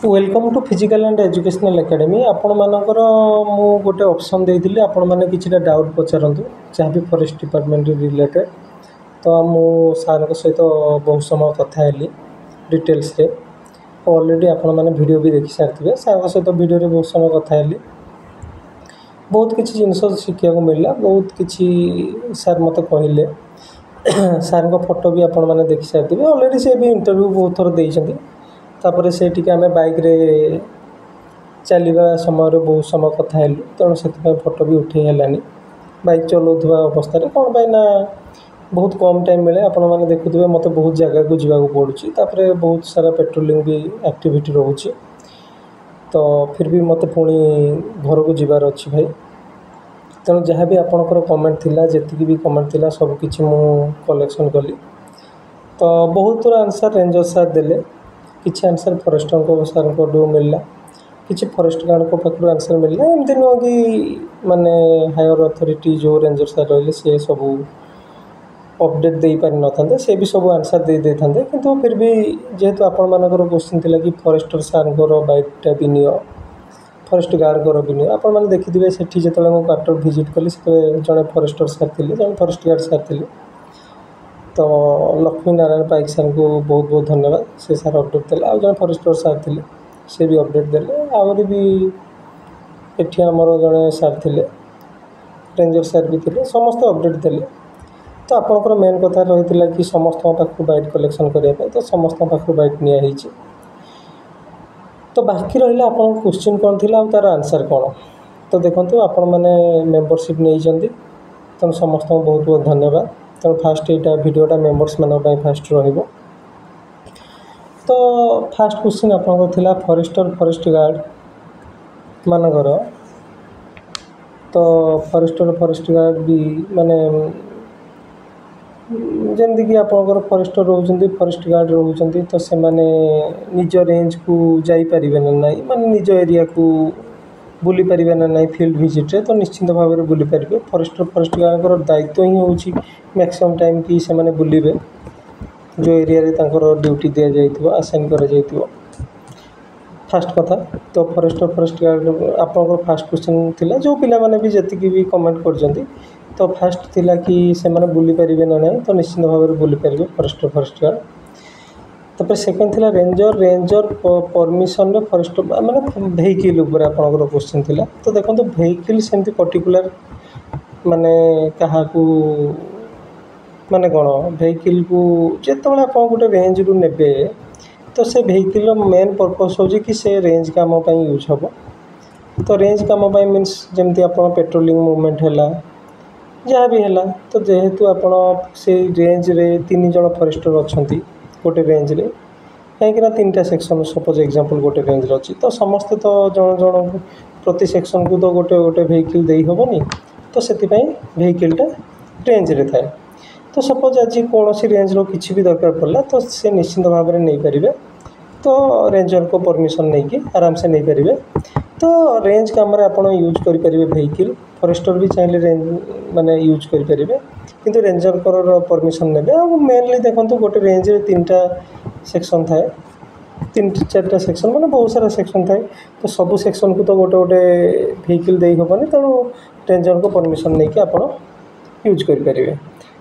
Welcome to physical and educational academy आपणमानकर मु गोटे ऑप्शन देइथिली आपण माने किछिटा डाउट पचारंतु जहाँ भी फॉरेस्ट डिपार्टमेंट रिलेटेड तो मु सार सहित बहुत समय कथा हेली डिटेल्स रे ऑलरेडी आपण माने वीडियो भी देखि सारथिबे सार सहित वीडियो रे बहुत समय कथा हेली बहुत किछि जिंस शिखिया को मिलला बहुत किछि सार मते कहले सार को फोटो भी आपण माने देखि सारथिबे ऑलरेडी से भी इंटरव्यू बहुत थोर देइछंती तापर से आम बाइक रे चलवा समय बहुत समय कथा हेलु तेणु से फोटो भी उठे हेलानी बाइक चलाउथुवा अवस्था कौन पाई ना बहुत कम टाइम मिले आपण मैंने देखुए मत बहुत जगह को जावाक पड़ुछि तापर बहुत सारा पेट्रोलिंग भी एक्टिविटी रोचे तो फिर भी मत पुणी घर को जीवार अच्छी भाई तेणु जहाँ भी आपणकर कमेंट थिला जेतिकी भी कमेंट थिला सब किछि मु कलेक्शन कली तो बहुत थोड़ा आंसर रेंजर सार देले किसी आंसर फॉरेस्टर को सार को मिलला किसी फॉरेस्ट गार्ड को पाखु आंसर मिलला एमती नुह कि माने हायर अथॉरिटी जो रेंजर सार रही सी सब अपडेट दे पारि न से भी सब आंसर दे था किंतु फिर भी जेहेतु आपण मानकर क्वेश्चन थिला कि फॉरेस्टर सार बाइकटा भी नियो फॉरेस्ट गार्ड भी नियो आपण मैंने देखिए से जो क्वार्टर विजिट कली से जड़े फॉरेस्टर सार थे जड़े फॉरेस्ट गार्ड सार थे तो लक्ष्मी नारायण पाइक सार को बहुत बहुत धन्यवाद से सार अपडेट देले आ जन फॉरेस्टर सार थे से भी अपडेट देले आहरी भी एठी हमर जड़े सार थे रेंजर सार भी थे समस्त अपडेट देले तो आपंकर मेन कथा रही कि समस्त पाख बाइट कलेक्शन करने तो समस्त पाख बाइट नि तो बाकी रहा आप क्वेश्चन कौन थी तार आंसर कौन तो देखो आपण मैंने मेंबरशिप नहीं तेणु समस्त बहुत बहुत धन्यवाद तेणु फास्ट यहाँ वीडियोटा मेंबर्स मान फास्ट रहिबो तो फास्ट क्वेश्चन आपंकर फॉरेस्टर फॉरेस्ट गार्ड मानकर तो फॉरेस्टर फॉरेस्ट गार्ड भी माने जमीक आपंकर फॉरेस्टर रोचंती फॉरेस्ट गार्ड रोचंती तो से माने निज रेंज को जाई परिबे ना नहीं माने निज एरिया को बुली पारिबे ना नहीं फील्ड विजिट रे तो निश्चिंत भाव में बुली पारिबे फॉरेस्टर फॉरेस्ट गार्ड दायित्व ही होची मैक्सिमम टाइम कि से माने बुलिबे जो एरिया रे तांकर ड्यूटी दिया जाइथिबो असाइन करा जाइथिबो फास्ट कथा तो फॉरेस्टर फॉरेस्ट गार्ड आपंकर फास्ट क्वेश्चन थिला जो पिला माने भी जतिकी भी कमेंट करजंती तो फास्ट थिला कि से माने बुली पारिबे ना नहीं तो निश्चिंत भाव में बुली पारिबे फॉरेस्टर फॉरेस्ट गार्ड तापर सेकेंड थिला रेंजर रेंजर परमिशन रे फॉरेस्ट माने वेहिकल ऊपर आपनकर क्वेश्चन थिला तो देखो वेहिकल सेमती पर्टिकुलर माने कहा को माने कौन वेहिकल को जिते आप गोटे रेंज रू नेबे तो से वेहिकल मेन पर्पस हो कि से रेंज काम यूज हम तो रेंज काम मीन्स जमती आप पेट्रोलिंग मूवमेंट है जहाँ भी है तो जेहेतु आप रेंज रे 3 जन फॉरेस्टर अच्छा गोटे रेंज रे कहीं तीन टा सेक्शन सपोज एग्जांपल गोटे रेंज रे अच्छी तो समस्ते तो जन जन प्रति सेक्शन को तो गोटे गोटे वेहिकल दे हेनी तो से वेहिकलटा रेंज रे थाए तो सपोज आज कौन सी रेंज रो किसी भी दरकार पड़ला तो से निश्चिंत भाव में नहीं पारे तो रेंजर को परमिशन नहीं कि आराम से नहीं पारे तो रेंज काम आप यूज करें वेहिकल फॉरेस्टर भी चाहिए रेंज माने यूज करें किंतु रेंजर परमिशन ने मेनली देखो गोटे रेंज रे 3टा सेक्शन थाए 3-4टा सेक्शन माने बहुत सारा सेक्शन थाए तो सबू सेक्शन को तो गोटे गोटे वेहिकल दे हेनी तेणु रेंजर को परमिशन नहीं कि आप यूज करें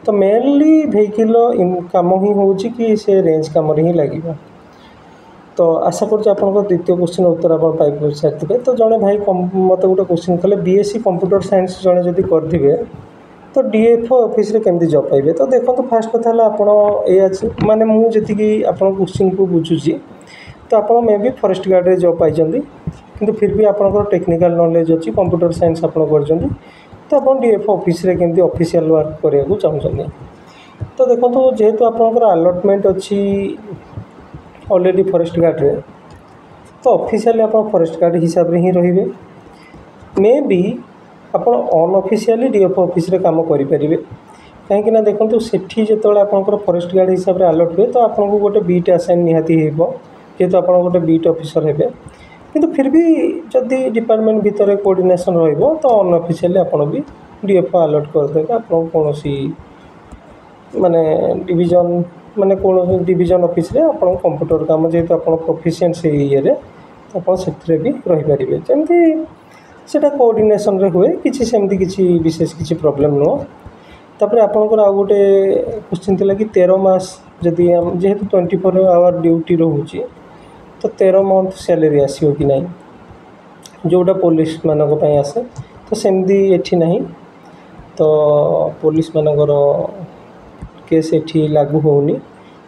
तो मेनली वेहिकल काम ही हूँ कि से रेंज काम ही लगे तो आशा करुँच आप द्वितीय क्वेश्चन उत्तर आप पाई सारे तो जड़े भाई मत गोटे क्वेश्चन कले बीएससी कंप्यूटर साइंस जड़े जदि करेंगे तो डीएफओ ऑफिस रे केमती जॉब पाइबे तो देखो तो फास्ट कथा है माने मुझे आप क्वेश्चन को बुझुची तो आप मे भी फॉरेस्ट गार्ड रे जॉब पाई किंतु फिर भी आपंकर टेक्निकल नॉलेज अच्छी कंप्यूटर साइंस आप तो आप डीएफओ ऑफिस रे केमती ऑफिशियल वर्क करने चाहते तो देखो जेहेतु आपंकर अलॉटमेंट अच्छी ऑलरेडी फॉरेस्ट गार्ड रे तो ऑफिशियली आप फॉरेस्ट गार्ड हिसाब रे ही रहिबे मे भी आप अनऑफिशियली डीएफओ ऑफिस रे काम करें कहीं देखो सेठी जो आपंकर फॉरेस्ट गार्ड हिसाब से अलॉट हुए तो आपको गोटे बीट आसाइन निहाती जेहेतु आप गोटे बीट ऑफिसर हे किंतु फिर भी जदि डिपार्टमेंट भितर कोऑर्डिनेशन रहिबो तो अनऑफिशियली आप भी डीएफओ अलॉट करदेगा आप कौन माने डिवीजन माने कौन डिवीजन ऑफिस रे आप कंप्यूटर काम जेहेतु आप प्रोफिशिएंट से ये ଆପଣ ସେଥିରେ ବି ରହିପାରିବେ। ଯେମିତି ସେଇଟା କୋଅର୍ଡ଼ିନେସନ୍ରେ ହୁଏ, କିଛି ସେମିତି କିଛି ବିଶେଷ କିଛି ପ୍ରୋବ୍ଲେମ୍ ନୁହଁ। ତାପରେ ଆପଣଙ୍କର ଆଉ ଗୋଟେ କ୍ୱେଶ୍ଚିନ୍ ଥିଲା କି 13 ମାସ ଯଦି ଯେହେତୁ 24 ଆୱାର୍ ଡ୍ୟୁଟି ରହୁଛି ତ 13 ମନ୍ଥ ସ୍ୟାଲେରୀ ଆସିବ କି ନାହିଁ, ଯେଉଁଟା ପୋଲିସମାନଙ୍କ ପାଇଁ ଆସେ। ତ ସେମିତି ଏଠି ନାହିଁ। ତ ପୋଲିସମାନଙ୍କର କେସ୍ ଏଠି ଲାଗୁ ହେଉନି।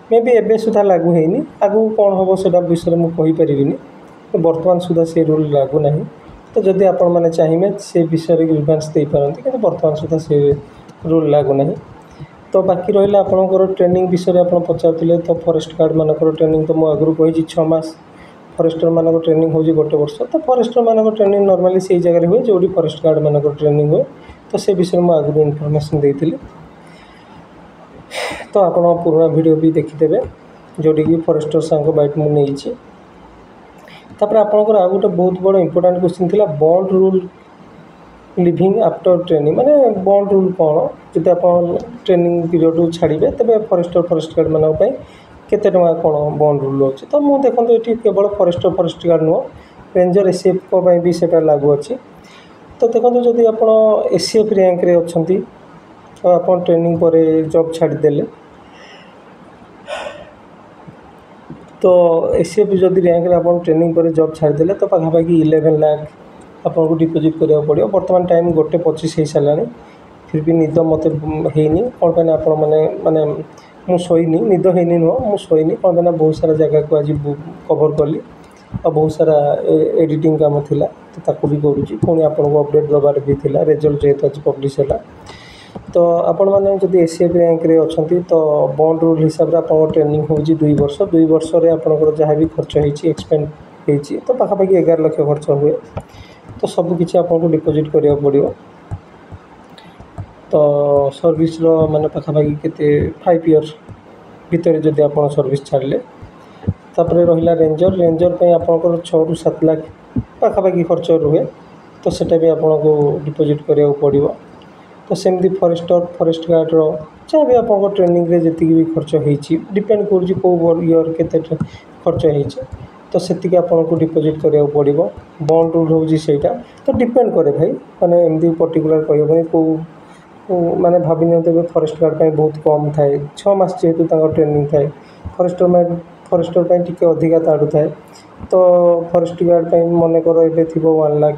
ମେ ବି ଏବେ ସୁଦ୍ଧା ଲାଗୁ ହେଇନି, ଆଗକୁ କ'ଣ ହେବ ସେଇଟା ବିଷୟରେ ମୁଁ କହିପାରିବିନି। ବର୍ତ୍ତମାନ ସୁଦ୍ଧା ସେ ରୁଲ୍ ଲାଗୁ ନାହିଁ। ତ ଯଦି ଆପଣମାନେ ଚାହିଁବେ ସେ ବିଷୟରେ ଗ୍ରିଭାନ୍ସ ଦେଇପାରନ୍ତି, କିନ୍ତୁ ବର୍ତ୍ତମାନ ସୁଦ୍ଧା ସେ ରୁଲ୍ ଲାଗୁ ନାହିଁ। ତ ବାକି ରହିଲା ଆପଣଙ୍କର ଟ୍ରେନିଂ ବିଷୟରେ ଆପଣ ପଚାରୁଥିଲେ। ତ ଫରେଷ୍ଟ ଗାର୍ଡ଼ମାନଙ୍କର ଟ୍ରେନିଂ ତ ମୁଁ ଆଗରୁ କହିଛି 6 ମାସ। ଫରେଷ୍ଟରମାନଙ୍କ ଟ୍ରେନିଂ ହେଉଛି 1 ବର୍ଷ। ତ ଫରେଷ୍ଟରମାନଙ୍କ ଟ୍ରେନିଂ ନର୍ମାଲି ସେଇ ଜାଗାରେ ହୁଏ ଯେଉଁଠି ଫରେଷ୍ଟ ଗାର୍ଡ଼ମାନଙ୍କର ଟ୍ରେନିଂ ହୁଏ। ତ ସେ ବିଷୟରେ ମୁଁ ଆଗରୁ ଇନଫର୍ମେସନ୍ ଦେଇଥିଲି। ତ ଆପଣ ପୁରୁଣା ଭିଡ଼ିଓ ବି ଦେଖିଦେବେ ଯେଉଁଠିକି ଫରେଷ୍ଟର ସାଙ୍ଗ ବାଇଟ୍ ମୁଁ ନେଇଛି। ତାପରେ ଆପଣଙ୍କର ଆଉ ଗୋଟେ ବହୁତ ବଡ଼ ଇମ୍ପୋର୍ଟାଣ୍ଟ କ୍ୱେଶ୍ଚିନ୍ ଥିଲା bond rule leaving after training, ମାନେ ବଣ୍ଡ ରୁଲ୍ କ'ଣ, ଯଦି ଆପଣ ଟ୍ରେନିଂ ପିରିୟଡ଼ରୁ ଛାଡ଼ିବେ ତେବେ ଫରେଷ୍ଟ ଗାର୍ଡ଼ମାନଙ୍କ ପାଇଁ କେତେ ଟଙ୍କା କ'ଣ ବଣ୍ଡ ରୁଲ୍ ଅଛି। ତ ମୁଁ ଦେଖନ୍ତୁ ଏଠି କେବଳ ଫରେଷ୍ଟ ଗାର୍ଡ଼ ନୁହଁ, ରେଞ୍ଜର ଏସିଏଫ୍ଙ୍କ ପାଇଁ ବି ସେଇଟା ଲାଗୁ ଅଛି। ତ ଦେଖନ୍ତୁ ଯଦି ଆପଣ ଏସିଏଫ୍ ର୍ୟାଙ୍କରେ ଅଛନ୍ତି ଆଉ ଆପଣ ଟ୍ରେନିଂ ପରେ ଜବ୍ ଛାଡ଼ିଦେଲେ, ତ ଏସିଏଫ୍ ଯଦି ର୍ୟାଙ୍କରେ ଆପଣ ଟ୍ରେନିଂ ପରେ ଜବ୍ ଛାଡ଼ିଦେଲେ ତ ପାଖାପାଖି 11 ଲାख ଆପଣଙ୍କୁ ଡିପୋଜିଟ୍ କରିବାକୁ ପଡ଼ିବ। ବର୍ତ୍ତମାନ ଟାଇମ୍ 1:25 ହେଇସାରିଲାଣି। ଫିର୍ ବି ନିଦ ମୋତେ ହେଇନି, କ'ଣ ପାଇଁ ନା ଆପଣମାନେ ମାନେ ମୁଁ ଶୋଇନି, ନିଦ ହେଇନି ନୁହଁ, ମୁଁ ଶୋଇନି। କ'ଣ ପାଇଁ ନା ବହୁତ ସାରା ଜାଗାକୁ ଆଜି କଭର୍ କଲି ଆଉ ବହୁତ ସାରା ଏଡ଼ିଟିଂ କାମ ଥିଲା, ତ ତାକୁ ବି କରୁଛି। ପୁଣି ଆପଣଙ୍କୁ ଅପଡ଼େଟ୍ ଦେବାର ବି ଥିଲା, ରେଜଲ୍ଟ ଯେହେତୁ ଆଜି ପବ୍ଲିଶ୍ ହେଲା। ତ ଆପଣମାନେ ଯଦି ଏସିଏଫ୍ ର୍ୟାଙ୍କରେ ଅଛନ୍ତି ତ ବଣ୍ଡ ରୁଲ୍ ହିସାବରେ ଆପଣଙ୍କ ଟ୍ରେନିଂ ହେଉଛି 2 ବର୍ଷ। 2 ବର୍ଷରେ ଆପଣଙ୍କର ଯାହା ବି ଖର୍ଚ୍ଚ ହେଇଛି ଏକ୍ସପେଣ୍ଡ ହେଇଛି ତ ପାଖାପାଖି 11 ଲକ୍ଷ ଖର୍ଚ୍ଚ ହୁଏ। ତ ସବୁକିଛି ଆପଣଙ୍କୁ ଡିପୋଜିଟ୍ କରିବାକୁ ପଡ଼ିବ। ତ ସର୍ଭିସର ମାନେ ପାଖାପାଖି କେତେ 5 ଇୟର୍ସ ଭିତରେ ଯଦି ଆପଣ ସର୍ଭିସ୍ ଛାଡ଼ିଲେ। ତାପରେ ରହିଲା ରେଞ୍ଜର ପାଇଁ ଆପଣଙ୍କର 6 ରୁ 7 ଲାख ପାଖାପାଖି ଖର୍ଚ୍ଚ ରୁହେ। ତ ସେଇଟା ବି ଆପଣଙ୍କୁ ଡିପୋଜିଟ୍ କରିବାକୁ ପଡ଼ିବ। ତ ସେମିତି ଫରେଷ୍ଟ ଗାର୍ଡ଼ର ଯାହା ବି ଆପଣଙ୍କ ଟ୍ରେନିଂରେ ଯେତିକି ବି ଖର୍ଚ୍ଚ ହେଇଛି, ଡିପେଣ୍ଡ କରୁଛି କେଉଁ ଇୟର୍ କେତେ ଖର୍ଚ୍ଚ ହେଇଛି, ତ ସେତିକି ଆପଣଙ୍କୁ ଡିପୋଜିଟ୍ କରିବାକୁ ପଡ଼ିବ। ବଣ୍ଡ ରୁଲ୍ ହେଉଛି ସେଇଟା। ତ ଡିପେଣ୍ଡ କରେ ଭାଇ, ମାନେ ଏମିତି ପର୍ଟିକୁଲାର କହିହେବନି କେଉଁ ମାନେ ଭାବି ନିଅନ୍ତୁ ଏବେ ଫରେଷ୍ଟ ଗାର୍ଡ଼ ପାଇଁ ବହୁତ କମ୍ ଥାଏ, 6 ମାସ ଯେହେତୁ ତାଙ୍କର ଟ୍ରେନିଂ ଥାଏ। ଫରେଷ୍ଟର ପାଇଁ ଟିକେ ଅଧିକା ତାଠୁ ଥାଏ। ତ ଫରେଷ୍ଟ ଗାର୍ଡ଼ ପାଇଁ ମନେକର ଏବେ ଥିବ 1 ଲାख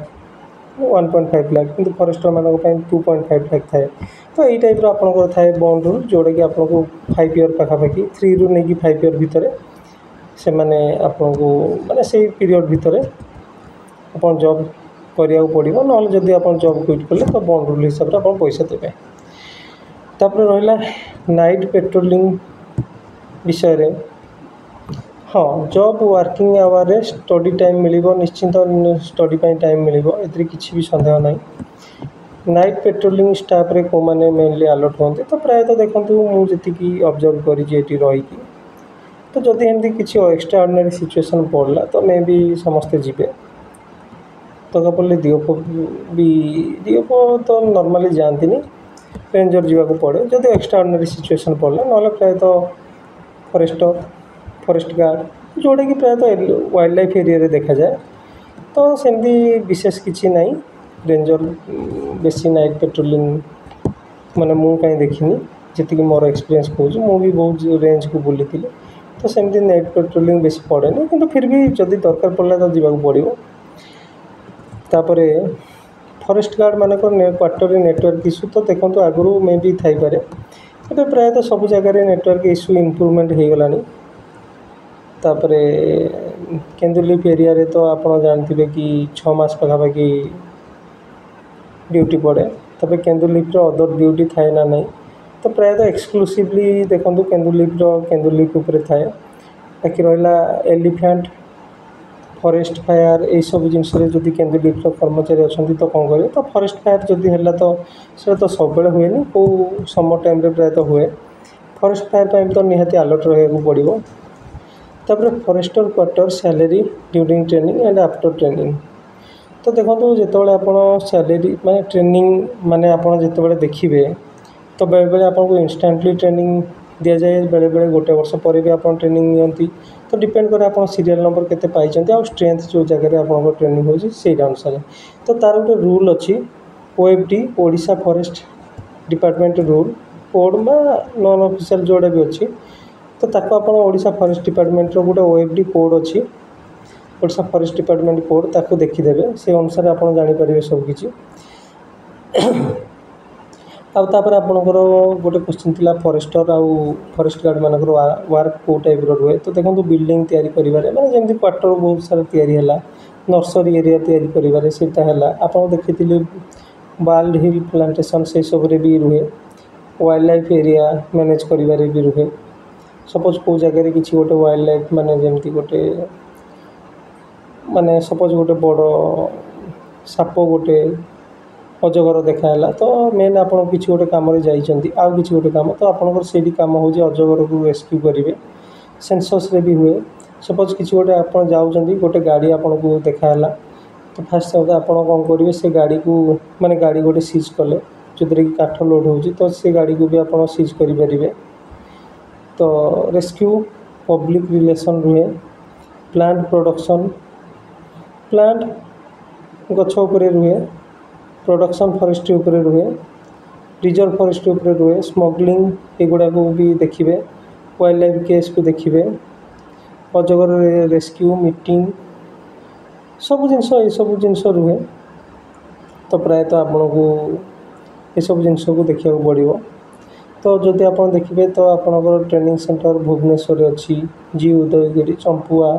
1.5 ଲାख, କିନ୍ତୁ ଫରେଷ୍ଟରମାନଙ୍କ ପାଇଁ 2.5 ଲାख ଥାଏ। ତ ଏଇ ଟାଇପ୍ର ଆପଣଙ୍କର ଥାଏ ବଣ୍ଡ ରୁଲ୍, ଯେଉଁଟାକି ଆପଣଙ୍କୁ 5 ଇୟର୍ ପାଖାପାଖି 3ରୁ ନେଇକି 5 ଇୟର୍ ଭିତରେ ସେମାନେ ଆପଣଙ୍କୁ ମାନେ ସେଇ ପିରିୟଡ଼ ଭିତରେ ଆପଣ ଜବ୍ କରିବାକୁ ପଡ଼ିବ। ନହେଲେ ଯଦି ଆପଣ ଜବ୍ କ୍ୱିଟ୍ କଲେ ତ ବଣ୍ଡ ରୁଲ୍ ହିସାବରେ ଆପଣ ପଇସା ଦେବେ। ତାପରେ ରହିଲା ନାଇଟ୍ ପେଟ୍ରୋଲିଂ ବିଷୟରେ। ହଁ, ଜବ୍ ୱାର୍କିଂ ଆୱାରରେ ଷ୍ଟଡ଼ି ଟାଇମ୍ ମିଳିବ, ନିଶ୍ଚିନ୍ତ ଷ୍ଟଡ଼ି ପାଇଁ ଟାଇମ୍ ମିଳିବ, ଏଥିରେ କିଛି ବି ସନ୍ଦେହ ନାହିଁ। ନାଇଟ୍ ପେଟ୍ରୋଲିଂ ଷ୍ଟାଫ୍ରେ କେଉଁମାନେ ମେନଲି ଆଲର୍ଟ ହୁଅନ୍ତି, ତ ପ୍ରାୟତଃ ଦେଖନ୍ତୁ ମୁଁ ଯେତିକି ଅବଜର୍ଭ କରିଛି ଏଠି ରହିକି, ତ ଯଦି ଏମିତି କିଛି ଏକ୍ସଟ୍ରା ଅର୍ଡ଼ିନାରୀ ସିଚୁଏସନ୍ ପଡ଼ିଲା ତ ମେ ବି ସମସ୍ତେ ଯିବେ। ଦରକାର ପଡ଼ିଲେ ଡିଓପୋ ତ ନର୍ମାଲି ଯାଆନ୍ତିନି, ରେଞ୍ଜର ଯିବାକୁ ପଡ଼େ ଯଦି ଏକ୍ସଟ୍ରା ଅର୍ଡ଼ିନାରୀ ସିଚୁଏସନ୍ ପଡ଼ିଲା। ନହେଲେ ପ୍ରାୟତଃ ଫରେଷ୍ଟ ଗାର୍ଡ଼ ଯେଉଁଟାକି ପ୍ରାୟତଃ ୱାଇଲ୍ଡ ଲାଇଫ୍ ଏରିଆରେ ଦେଖାଯାଏ। ତ ସେମିତି ବିଶେଷ କିଛି ନାହିଁ। ରେଞ୍ଜର ବେଶୀ ନାଇଟ୍ ପେଟ୍ରୋଲିଂ ମାନେ ମୁଁ କାହିଁ ଦେଖିନି, ଯେତିକି ମୋର ଏକ୍ସପିରିଏନ୍ସ କହୁଛି। ମୁଁ ବି ବହୁତ ରେଞ୍ଜକୁ ବୁଲିଥିଲି, ତ ସେମିତି ନାଇଟ୍ ପେଟ୍ରୋଲିଂ ବେଶୀ ପଡ଼େନି, କିନ୍ତୁ ଫିର୍ ବି ଯଦି ଦରକାର ପଡ଼ିଲା ତ ଯିବାକୁ ପଡ଼ିବ। ତାପରେ ଫରେଷ୍ଟ ଗାର୍ଡ଼ମାନଙ୍କର କ୍ୱାର୍ଟରରେ ନେଟୱାର୍କ ଇସ୍ୟୁ ତ ଦେଖନ୍ତୁ ଆଗରୁ ମେ ବି ଥାଇପାରେ, ଏବେ ପ୍ରାୟତଃ ସବୁ ଜାଗାରେ ନେଟୱାର୍କ ଇସ୍ୟୁ ଇମ୍ପ୍ରୁଭମେଣ୍ଟ ହୋଇଗଲାଣି। ତାପରେ କେନ୍ଦୁଲିପ ଏରିଆରେ ତ ଆପଣ ଜାଣିଥିବେ କି 6 ମାସ ପାଖାପାଖି ଡ୍ୟୁଟି ପଡ଼େ। ତାପରେ କେନ୍ଦୁଲିପର ଅଦର ଡ୍ୟୁଟି ଥାଏ ନା ନାହିଁ, ତ ପ୍ରାୟତଃ ଏକ୍ସକ୍ଲୁସିଭଲି ଦେଖନ୍ତୁ କେନ୍ଦୁଲିପ ଉପରେ ଥାଏ। ବାକି ରହିଲା ଏଲିଫ୍ୟାଣ୍ଟ, ଫରେଷ୍ଟ ଫାୟାର, ଏଇସବୁ ଜିନିଷରେ ଯଦି କେନ୍ଦୁଲିପର କର୍ମଚାରୀ ଅଛନ୍ତି ତ କ'ଣ କରିବେ। ତ ଫରେଷ୍ଟ ଫାୟାର ଯଦି ହେଲା ତ ସେଇଟା ତ ସବୁବେଳେ ହୁଏନି, କେଉଁ ସମର ଟାଇମ୍ରେ ପ୍ରାୟତଃ ହୁଏ। ଫରେଷ୍ଟ ଫାୟାର ପାଇଁ ତ ନିହାତି ଆଲର୍ଟ ରହିବାକୁ ପଡ଼ିବ। ତାପରେ forester quarter salary during training and after training. ତ ଦେଖନ୍ତୁ ଯେତେବେଳେ ଆପଣ ସ୍ୟାଲେରୀ ମାନେ ଟ୍ରେନିଂ ମାନେ ଆପଣ ଯେତେବେଳେ ଦେଖିବେ ତ ବେଳେବେଳେ ଆପଣଙ୍କୁ ଇନଷ୍ଟାଣ୍ଟଲି ଟ୍ରେନିଂ ଦିଆଯାଏ, ବେଳେବେଳେ 1 ବର୍ଷ ପରେ ବି ଆପଣ ଟ୍ରେନିଂ ନିଅନ୍ତି। तो डिपेंड करे आप सीरियल नंबर केते पाइछन्ती आ स्ट्रेंथ जो जगह आपन ट्रेनिंग होची सेटा अनुसार तो तार गोटे रूल अच्छी OFD Odisha forest department rule code में नॉन ऑफिशियल जोड़ा भी अच्छी तो ताको आप ओडिशा फॉरेस्ट डिपार्टमेंट रो गोटे ओएफडी कोड अच्छी ओडिशा फॉरेस्ट डिपार्टमेंट कोड ताको देखिदेवे से अनुसार आप जापर सबकि आउे आपंकर गोटे क्वेश्चन थिला फॉरेस्टर आउ फॉरेस्ट गार्ड मानकर वर्क को टाइप रुए तो देखो बिल्डिंग तैयारी करिवारे माने जेमती क्वार्टर बहुत सारा तैयारी हैला नर्सरी एरिया तैयारी करिवारे सेटा हैला आपन देखिथिले वाइल्ड हिल प्लांटेशन से सब रे भी रुए वाइल्ड लाइफ एरिया मैनेज करिवारे भी रुए सपोज को जगह रे किछि गोटे वाइल्ड लाइफ माने जेमती गोटे माने सपोज गोटे बड़ साप गोटे अजगर देखाला तो मेन आप किसी गोटे कम आउ किसी गोटे कम तो आपंकर से कम हो अजगर को रेस्क्यू करेंगे सेंसस रे भी हुए सपोज किसी गोटे आप जाऊँच गोटे गाड़ी आपन को देखाला तो फास्ट आप कौन करेंगे से गाड़ी को माने गाड़ी गोटे सीज कले जो कि काठ लोड हो तो से गाड़ी को भी आप सीज करेंगे तो रेस्क्यू पब्लिक रिलेशन रुहे प्लांट प्रोडक्शन प्लांट गछ उपरे रुहे प्रोडक्शन फॉरेस्ट्री उपरे रुहे रिजर्व फॉरेस्ट्री उपरे रुहे स्मगलिंग एगुड़ा को भी देखिए वाइल्ड लाइफ केस को देखिए अजगर रेस्क्यू मीटिंग सब जिनस रुहे तो प्रायतः आपन को ये सब जिनस को देखा पड़ो तो जदि आप देखिए तो आपंकर ट्रेनिंग सेंटर भुवनेश्वर अच्छी जी उदयगिरी चंपुआ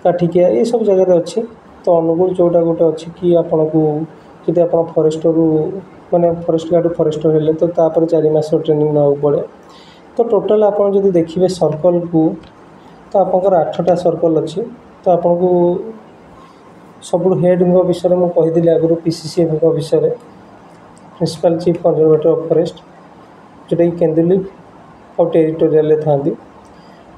काठिकिया ये सब जगह अच्छी तो अनुगुल जोटा गोटे अच्छी कि आपन को जदि आप फॉरेस्टर माने फॉरेस्ट गार्ड फॉरेस्टर हेले तो तापर 4 मास ट्रेनिंग ना पड़े तो टोटल आप जदि देखिए सर्कल को तो आपंकर 8टा सर्कल अच्छी तो आपन को सब हेड विषय में कहीदी आगु पीसीसीएफ विषय principal chief conservator of forest जोटा कि केंदुलिप और टेरिटोरियल था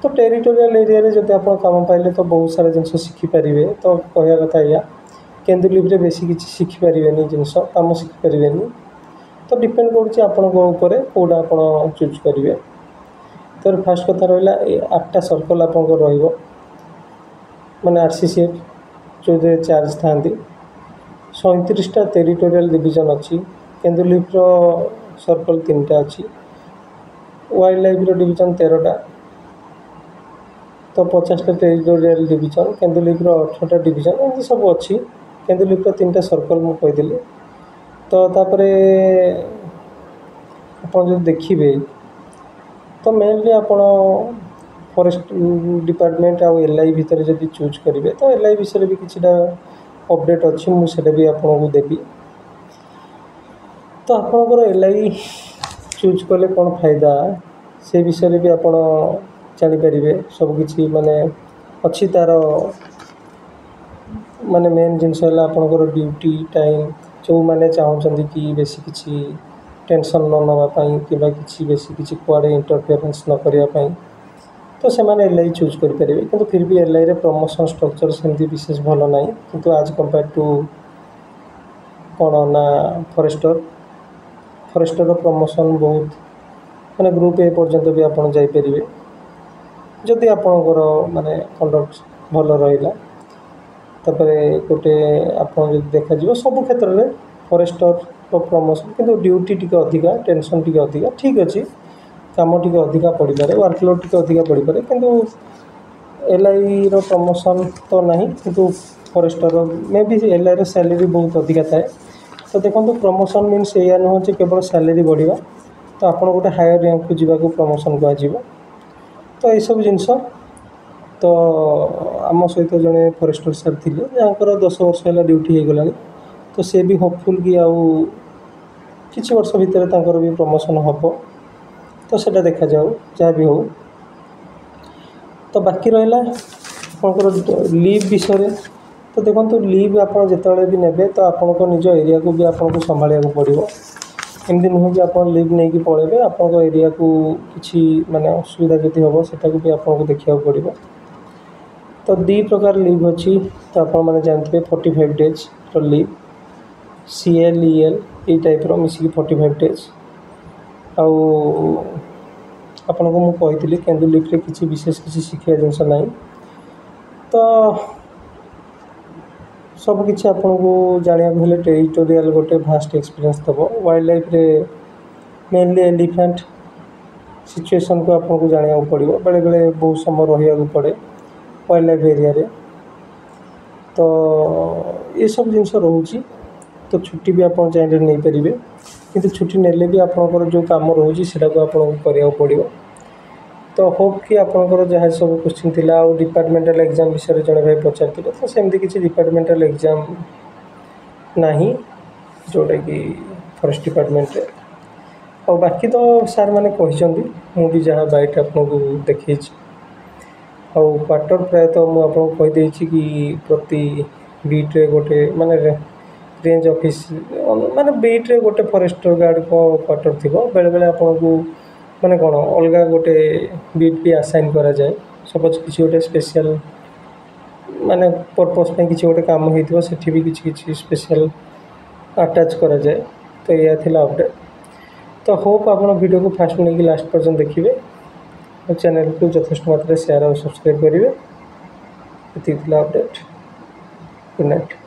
तो टेरिटोरियल एरिया रे जब आप काम पाइले तो बहुत सारा जिनस शिखिपारे तो कहया कथा या केंदुलिप्रे बेसी किसी शिखिपारे जिनस कम शिखिपारे तो डिपेंड करुच्चे आपंकर कौटा आप चूज करेंगे तो फास्ट कथा रहा 8टा सर्कल आप माने आरसीसीएफ जो चार्ज था 37टा टेरिटोरियल डिवीजन अच्छी केंदुलिप्र सर्कल 3टा अच्छी वाइल्ड लाइफ डिवीजन 13टा तो 50टा टेरिटोरियल डिवीजन केंदुलिप्र 18टा डिवीजन एमती सब अच्छी केंदुलिप्र 3टा सर्कल मुझे कहीदेली तो तापरे आप देखिए तो मेनली आप फॉरेस्ट डिपार्टमेंट आउ एलआई भितर जब चूज करेंगे तो एलआई विषय भी किसी अपडेट अच्छी मुझे भी आपको देवी तो आपंकर एलआई चूज कले कौन फायदा से विषय भी आप जापर सबकि माने अच्छी तार माने मेन जिनस आपंकर ड्यूटी टाइम जो मैंने चाहते कि बेसी किसी टेंशन न नापाई कि किसी बेसी किसी कुआडे इंटरफेरेंस न करने तो से मैंने एलआई चूज करेंगे किंतु फिर भी एलआई रे प्रमोशन स्ट्रक्चर सेमती विशेष भल ना किंतु आज कंपेयर टू कौन ना फॉरेस्टर प्रमोशन बहुत माने ग्रुप ए पर्यंत भी आप जापर जदि आपंकर माने कंडक्ट भल रहा तापर गोटे आप देखा सब क्षेत्र में फॉरेस्टर प्रमोशन किंतु ड्यूटी टी अधिका टेंशन टी अधिका ठीक अच्छे कम टी अधिका पड़ पारे वर्कलोड टी अधिका पड़ पारे किंतु एलआई रो प्रमोशन तो नहीं किंतु फॉरेस्टर मे भी एलआई रो सैलरी बहुत अधिका थाए तो देखो प्रमोशन मीन्स या नुह केवल सैलरी बढ़िया तो आप गोटे हायर रैंक को जावाक प्रमोशन कह तो यह सब जिनस तो आम सहित जड़े फॉरेस्टर सर थे जहाँ 10 वर्ष है ड्यूटी हो गला तो सी भी होपफुल कि आउ किसी वर्ष भितर भी प्रमोशन हम तो सेटा देखा जाऊ जहाँ भी हो तो बाकी रहा आपंकर लीव विषय तो देखो लीव आप जिते भी ने तो आप निज एरिया को भी आपको संभाल पड़ो एमती नुह कि आप लीव नहीं पलैबे आप एरिया को किसी माने असुविधा जदि हम सेटा भी आपको देखा पड़ो तो 2 प्रकार लीव अच्छी तो आप जानते 45 डेज लीव CLEL ये टाइप मिसिक 45 डेज आउ ଆପଣଙ୍କୁ ମୁଁ କହିଥିଲି କେନ୍ଦୁ ଲିଫ୍ଟରେ କିଛି ବିଶେଷ କିଛି ଶିଖିବା ଜିନିଷ ନାହିଁ। ତ ସବୁକିଛି ଆପଣଙ୍କୁ ଜାଣିବାକୁ ହେଲେ ଟେରିଟୋରିଆଲ୍ ଗୋଟେ ଭାଷ୍ଟ ଏକ୍ସପିରିଏନ୍ସ ଦେବ। ୱାଇଲ୍ଡ ଲାଇଫ୍ରେ ମେନଲି ଏଲିଫେଣ୍ଟ ସିଚୁଏସନ୍କୁ ଆପଣଙ୍କୁ ଜାଣିବାକୁ ପଡ଼ିବ। ବେଳେବେଳେ ବହୁତ ସମୟ ରହିବାକୁ ପଡ଼େ ୱାଇଲ୍ଡ ଲାଇଫ୍ ଏରିଆରେ। ତ ଏସବୁ ଜିନିଷ ରହୁଛି। ତ ଛୁଟି ବି ଆପଣ ଚାହିଁଲେ ନେଇପାରିବେ, କିନ୍ତୁ ଛୁଟି ନେଲେ ବି ଆପଣଙ୍କର ଯେଉଁ କାମ ରହୁଛି ସେଇଟାକୁ ଆପଣଙ୍କୁ କରିବାକୁ ପଡ଼ିବ। ତ ହୋପ୍ କି ଆପଣଙ୍କର ଯାହା ସବୁ କୋଶ୍ଚିନ୍ ଥିଲା, ଆଉ ଡିପାର୍ଟମେଣ୍ଟାଲ୍ ଏକ୍ଜାମ୍ ବିଷୟରେ ଜଣେ ଭାଇ ପଚାରିଥିଲେ, ତ ସେମିତି କିଛି ଡିପାର୍ଟମେଣ୍ଟାଲ୍ ଏକ୍ଜାମ୍ ନାହିଁ ଯେଉଁଟାକି ଫରେଷ୍ଟ ଡିପାର୍ଟମେଣ୍ଟରେ। ଆଉ ବାକି ତ ସାର୍ମାନେ କହିଛନ୍ତି, ମୁଁ ବି ଯାହା ବାଇଟ୍ ଆପଣଙ୍କୁ ଦେଖେଇଛି। ଆଉ କ୍ୱାର୍ଟର୍ ପ୍ରାୟତଃ ମୁଁ ଆପଣଙ୍କୁ କହିଦେଇଛି କି ପ୍ରତି ବିଟ୍ରେ ଗୋଟେ ମାନେ ରେଞ୍ଜ ଅଫିସ୍ ମାନେ ବିଟ୍ରେ ଗୋଟେ ଫରେଷ୍ଟର ଗାର୍ଡ଼ଙ୍କ କ୍ୱାର୍ଟର୍ ଥିବ। ବେଳେବେଳେ ଆପଣଙ୍କୁ ମାନେ କ'ଣ ଅଲଗା ଗୋଟେ ବିଟ୍ ବି ଆସାଇନ୍ କରାଯାଏ। ସପୋଜ୍ କିଛି ଗୋଟେ ସ୍ପେଶିଆଲ୍ ମାନେ ପର୍ପସ୍ ପାଇଁ କିଛି ଗୋଟେ କାମ ହେଇଥିବ, ସେଠି ବି କିଛି କିଛି ସ୍ପେଶିଆଲ୍ ଆଟାଚ୍ କରାଯାଏ। ତ ଏଇଆ ଥିଲା ଅପଡ଼େଟ୍। ତ ହୋପ୍ ଆପଣ ଭିଡ଼ିଓକୁ ଫାର୍ଷ୍ଟ ନେଇକି ଲାଷ୍ଟ ପର୍ଯ୍ୟନ୍ତ ଦେଖିବେ ଆଉ ଚ୍ୟାନେଲ୍କୁ ଯଥେଷ୍ଟ ମାତ୍ରାରେ ସେୟାର୍ ଆଉ ସବସ୍କ୍ରାଇବ୍ କରିବେ। ଏତିକି ଥିଲା ଅପଡ଼େଟ୍। Good night.